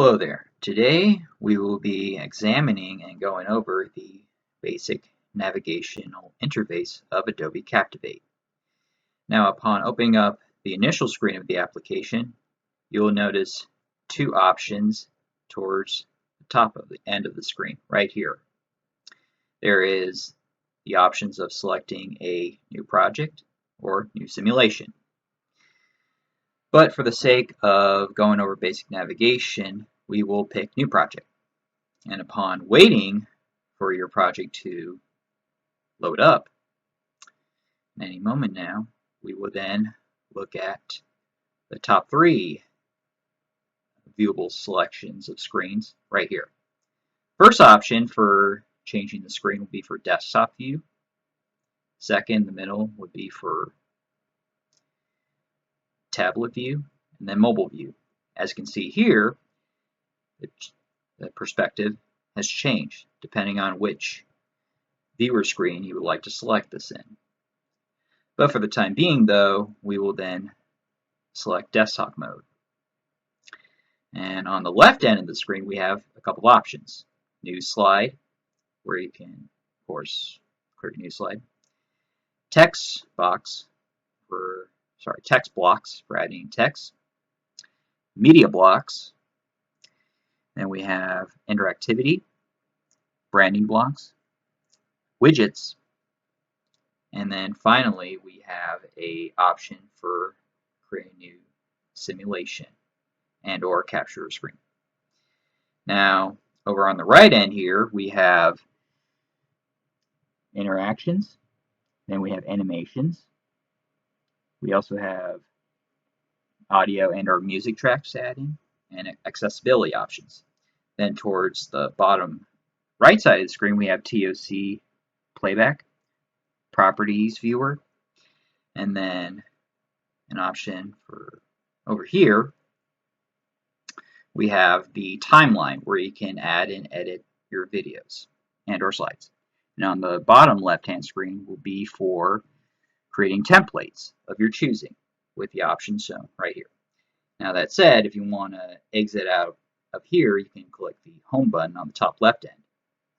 Hello there. Today we will be examining and going over the basic navigational interface of Adobe Captivate. Now, upon opening up the initial screen of the application, you will notice two options towards the top of the end of the screen right here. There is the options of selecting a new project or new simulation. But for the sake of going over basic navigation, we will pick New Project. And upon waiting for your project to load up, in any moment now, we will then look at the top three viewable selections of screens right here. First option for changing the screen will be for desktop view. Second, the middle would be for tablet view, and then mobile view. As you can see here, the perspective has changed depending on which viewer screen you would like to select this in. But for the time being, though, we will then select desktop mode. And on the left end of the screen, we have a couple options. New slide, where you can, of course, create a new slide. Text blocks for adding text. Media blocks. Then we have interactivity, branding blocks, widgets, and then finally we have an option for creating a new simulation and or capture a screen. Now over on the right end here we have interactions, then we have animations, we also have audio and or music tracks to add in, and accessibility options. Then towards the bottom right side of the screen we have TOC playback, properties viewer, and then an option for over here we have the timeline where you can add and edit your videos and or slides. And on the bottom left hand screen will be for creating templates of your choosing with the options shown right here. Now that said, if you want to exit out of here, you can click the home button on the top left end.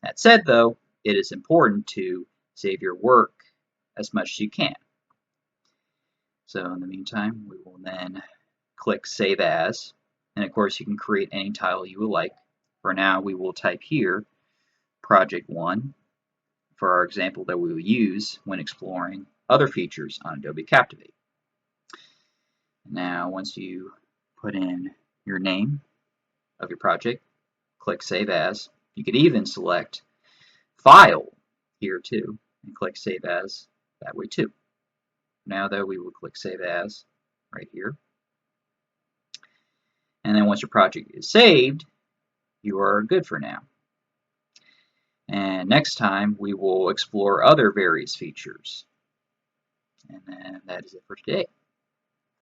That said though, it is important to save your work as much as you can. So in the meantime, we will then click Save As, and of course you can create any title you would like. For now, we will type here Project 1 for our example that we will use when exploring other features on Adobe Captivate. Now once you put in your name of your project, click Save As. You could even select File here too and click Save As that way too. Now though, we will click Save As right here. And then once your project is saved, you are good for now. And next time we will explore other various features. And then that is it for today.